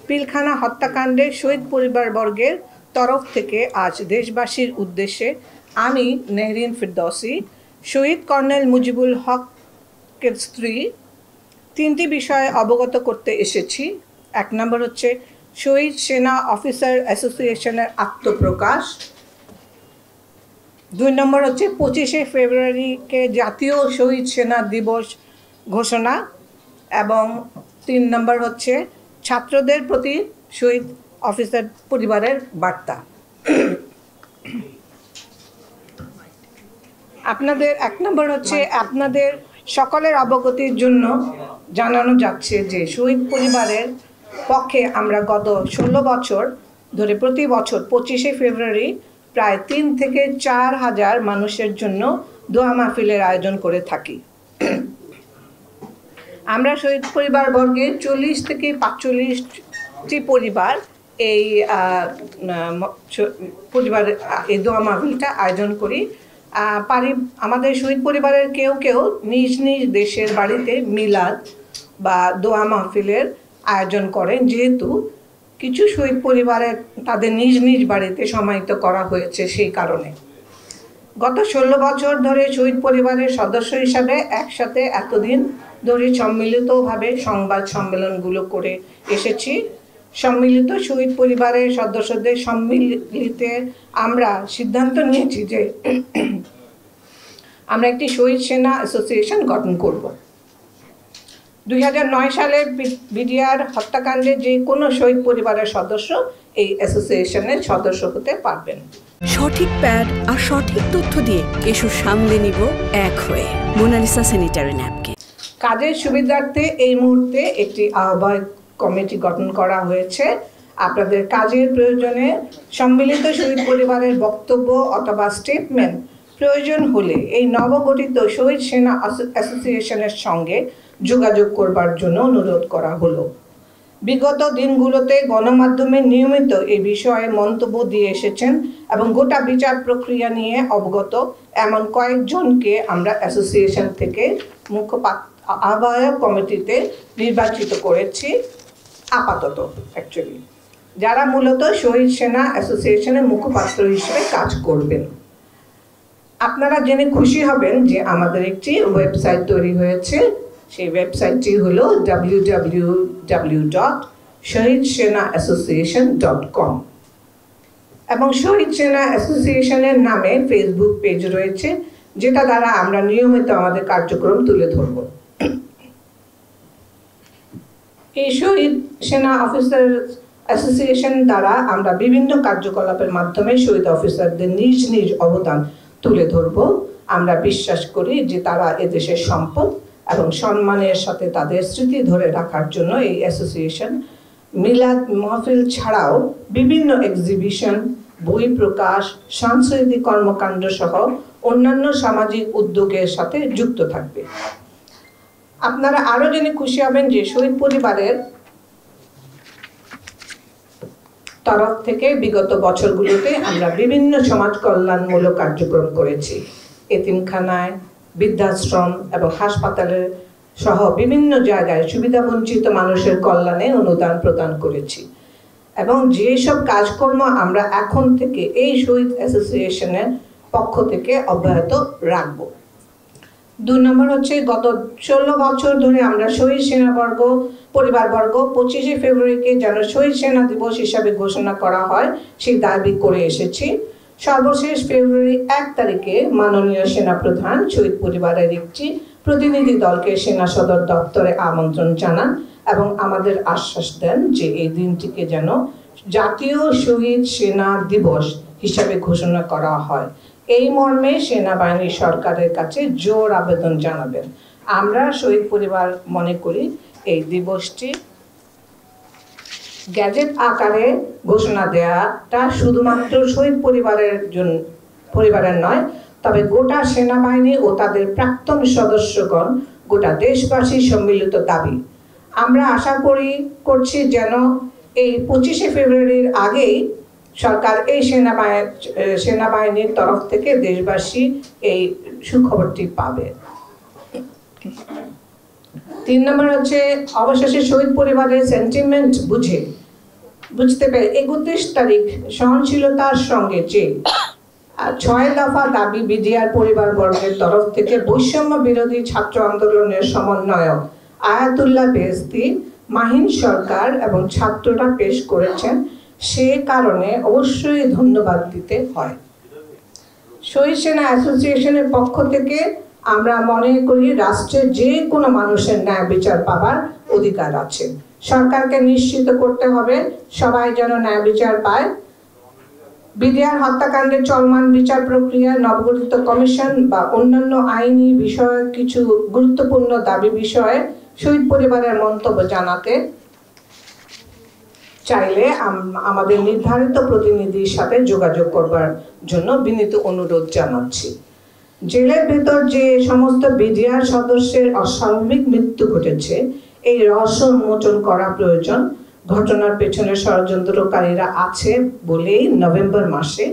পিলখানা হত্যাকাণ্ডে শহীদ পরিবারবর্গের তরফ থেকে আজ দেশবাসীর উদ্দেশ্যে আমি নেহরিন ফিরদৌসী, শহীদ কর্নেল মুজিবুল হকের স্ত্রী, তিনটি বিষয়ে অবগত করতে এসেছি। 1 নম্বর হচ্ছে শহীদ সেনা অফিসার অ্যাসোসিয়েশনের আত্মপ্রকাশ। 2 নম্বর হচ্ছে 25শে ফেব্রুয়ারিকে জাতীয় শহীদ সেনা দিবস ঘোষণা, এবং 3 নম্বর হচ্ছে ছাত্রদের প্রতি শহীদ অফিসার পরিবারের বার্তা। আপনাদের 1 নম্বর হচ্ছে আপনাদের সকলের অবগতির জন্য জানানো যাচ্ছে যে শহীদ পরিবারের পক্ষে আমরা গত 16 বছর ধরে প্রতি বছর 25শে ফেব্রুয়ারি প্রায় 3 থেকে 4 হাজার মানুষের জন্য দোয়া মাহফিলের আয়োজন করে থাকি। আমরা শহীদ পরিবারবর্গের 40 থেকে 45টি পরিবার এই এই দোয়া মাহফিলটা আয়োজন করি। আমাদের শহীদ পরিবারের কেউ কেউ নিজ নিজ দেশের বাড়িতে মিলাদ বা দোয়া মাহফিলের আয়োজন করেন, যেহেতু কিছু শহীদ পরিবারের তাদের নিজ নিজ বাড়িতে সমাহিত করা হয়েছে। সেই কারণে গত 16 বছর ধরে শহীদ পরিবারের সদস্য হিসাবে একসাথে এতদিন ধরে সম্মিলিতভাবে সংবাদ সম্মেলনগুলো করে এসেছি। সম্মিলিত শহীদ পরিবারের সদস্যদের সম্মিলিতে আমরা সিদ্ধান্ত নিয়েছি যে আমরা একটি শহীদ সেনা অ্যাসোসিয়েশন গঠন করব। 2009 সালের বিডিআর হত্যাকাণ্ডে যে কোনো শহীদ পরিবারের সদস্য এই অ্যাসোসিয়েশনের সদস্য হতে পারবেন। সঠিক প্যাড আর সঠিক তথ্য দিয়ে এসব সামলে নিব এক হয়ে মোনালিসা স্যানিটারি ন্যাপকিন। কাজের সুবিধার্থে এই মুহূর্তে একটি আহ্বায়ক কমিটি গঠন করা হয়েছে। আপনাদের কাজের প্রয়োজনে সম্মিলিত শহীদ পরিবারের বক্তব্য অথবা স্টেটমেন্ট প্রয়োজন হলে এই নবগঠিত শহীদ সেনা অ্যাসোসিয়েশনের সঙ্গে যোগাযোগ করবার জন্য অনুরোধ করা হলো। বিগত দিনগুলোতে গণমাধ্যমে নিয়মিত এই বিষয়ে মন্তব্য দিয়ে এসেছেন এবং গোটা বিচার প্রক্রিয়া নিয়ে অবগত এমন কয়েকজনকে আমরা অ্যাসোসিয়েশন থেকে আহ্বায়ক কমিটিতে নির্বাচিত করেছি আপাতত, অ্যাকচুয়ালি যারা মূলত শহীদ সেনা অ্যাসোসিয়েশনের মুখপাত্র হিসেবে কাজ করবেন। আপনারা জেনে খুশি হবেন যে আমাদের একটি ওয়েবসাইট তৈরি হয়েছে। সেই ওয়েবসাইটটি হলো www.shahidsenaassociation.com এবং শহীদ সেনা অ্যাসোসিয়েশনের নামে ফেসবুক পেজ রয়েছে, যেটা দ্বারা আমরা নিয়মিত আমাদের কার্যক্রম তুলে ধরব। এই শহীদ সেনা অফিসার অ্যাসোসিয়েশন দ্বারা আমরা বিভিন্ন কার্যকলাপের মাধ্যমে শহীদ অফিসারদের নিজ নিজ অবদান তুলে ধরব। আমরা বিশ্বাস করি যে তারা এদেশের সম্পদ এবং সম্মানের সাথে তাদের স্মৃতি ধরে রাখার জন্য এই অ্যাসোসিয়েশন মিলাদ মাহফিল ছাড়াও বিভিন্ন এক্সিবিশন, বই প্রকাশ, সাংস্কৃতিক কর্মকাণ্ড সহ অন্যান্য সামাজিক উদ্যোগের সাথে যুক্ত থাকবে। আপনারা আরো জেনে খুশি হবেন যে শহীদ পরিবারের তরফ থেকে বিগত বছরগুলোতে আমরা বিভিন্ন সমাজ কল্যাণমূলক কার্যক্রম করেছি। এতিমখানায়, বৃদ্ধাশ্রম এবং হাসপাতালের সহ বিভিন্ন জায়গায় সুবিধাবঞ্চিত মানুষের কল্যাণে অনুদান প্রদান করেছি এবং যেসব কাজকর্ম আমরা এখন থেকে এই শহীদ অ্যাসোসিয়েশনের পক্ষ থেকে অব্যাহত রাখব। 2 নম্বর হচ্ছে গত 16 বছর ধরে আমরা শহীদ সেনাবর্গ পরিবারবর্গ 25শে ফেব্রুয়ারিকে যেন শহীদ সেনা দিবস হিসাবে ঘোষণা করা হয় সেই দাবি করে এসেছি। সর্বশেষ ফেব্রুয়ারি 1 তারিখে মাননীয় সেনাপ্রধান শহীদ পরিবারের একটি প্রতিনিধি দলকে সেনা সদর দপ্তরে আমন্ত্রণ জানান এবং আমাদের আশ্বাস দেন যে এই দিনটিকে যেন জাতীয় শহীদ সেনা দিবস হিসাবে ঘোষণা করা হয়। এই মর্মে সেনাবাহিনী সরকারের কাছে জোর আবেদন জানাবেন। আমরা শহীদ পরিবার মনে করি এই দিবসটি গ্যাজেট আকারে ঘোষণা দেওয়াটা শুধুমাত্র শহীদ পরিবারের নয়, তবে গোটা সেনাবাহিনী ও তাদের প্রাক্তন সদস্যগণ, গোটা দেশবাসীর সম্মিলিত দাবি। আমরা আশা করছি যেন এই 25শে ফেব্রুয়ারির আগেই সরকার এই সেনাবাহিনীর তরফ থেকে দেশবাসী এই সুখবরটি পাবে। 3 নম্বর হচ্ছে অবশেষে শহীদ পরিবারের সেন্টিমেন্ট বুঝে বুঝতে পেরে 31 তারিখ সহনশীলতার সঙ্গে যে 6 দফা দাবি বিডিআর পরিবারবর্গের তরফ থেকে বৈষম্য বিরোধী ছাত্র আন্দোলনের সমন্বয়ক আয়াতুল্লাহ বেহেশতি, মাহিন সরকার এবং ছাত্ররা পেশ করেছেন, সে কারণে অবশ্যই ধন্যবাদ দিতে হয়। শহীদ সেনা অ্যাসোসিয়েশনের পক্ষ থেকে আমরা মনে করি রাষ্ট্রের যে কোনো মানুষের ন্যায় বিচার পাবার অধিকার আছে। সরকারকে নিশ্চিত করতে হবে সবাই যেন ন্যায় বিচার পায়। বিডিআর হত্যাকাণ্ডের চলমান বিচার প্রক্রিয়া, নবগঠিত কমিশন বা অন্যান্য আইনি বিষয়ে কিছু গুরুত্বপূর্ণ দাবি বিষয়ে শহীদ পরিবারের মন্তব্য জানাতে চাইলে আমাদের নির্ধারিত প্রতিনিধির সাথে যোগাযোগ করবার জন্য বিনীত অনুরোধ জানাচ্ছি। জেলের ভেতর যে সমস্ত বিডিআর সদস্যের অস্বাভাবিক মৃত্যু ঘটেছে, এই রহস্য উন্মোচন করা প্রয়োজন। ঘটনার পেছনে ষড়যন্ত্রকারীরা আছে বলেই নভেম্বর মাসে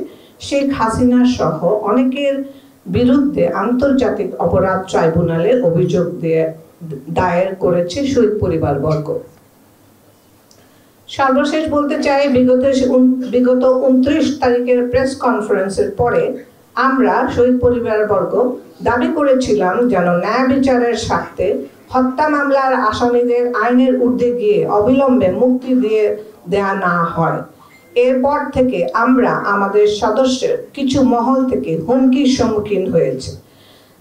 শেখ হাসিনা সহ অনেকের বিরুদ্ধে আন্তর্জাতিক অপরাধ ট্রাইব্যুনালে অভিযোগ দায়ের করেছে শহীদ পরিবারবর্গ। সর্বশেষ বলতে চাই, বিগত 29 তারিখের প্রেস কনফারেন্সের পরে আমরা শহীদ পরিবারবর্গ দাবি করেছিলাম যেন ন্যায় বিচারের স্বার্থে হত্যা মামলার আসামিদের আইনের ঊর্ধ্বে গিয়ে অবিলম্বে মুক্তি দিয়ে দেয়া না হয়। এরপর থেকে আমরা আমাদের সদস্যের কিছু মহল থেকে হুমকির সম্মুখীন হয়েছে,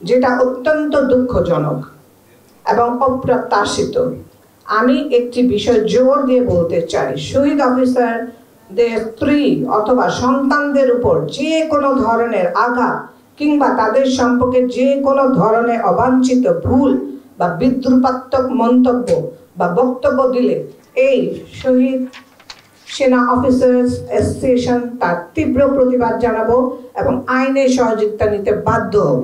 যেটা অত্যন্ত দুঃখজনক এবং অপ্রত্যাশিত। আমি একটি বিষয় জোর দিয়ে বলতে চাই, শহীদ অফিসারদের স্ত্রী অথবা সন্তানদের উপর যে কোনো ধরনের আঘাত কিংবা তাদের সম্পর্কে যে কোনো ধরনের অবাঞ্ছিত ভুল বা বিদ্রুপাত্মক মন্তব্য বা বক্তব্য দিলে এই শহীদ সেনা অফিসার্স অ্যাসোসিয়েশন তার তীব্র প্রতিবাদ জানাবো এবং আইনের সহযোগিতা নিতে বাধ্য হব।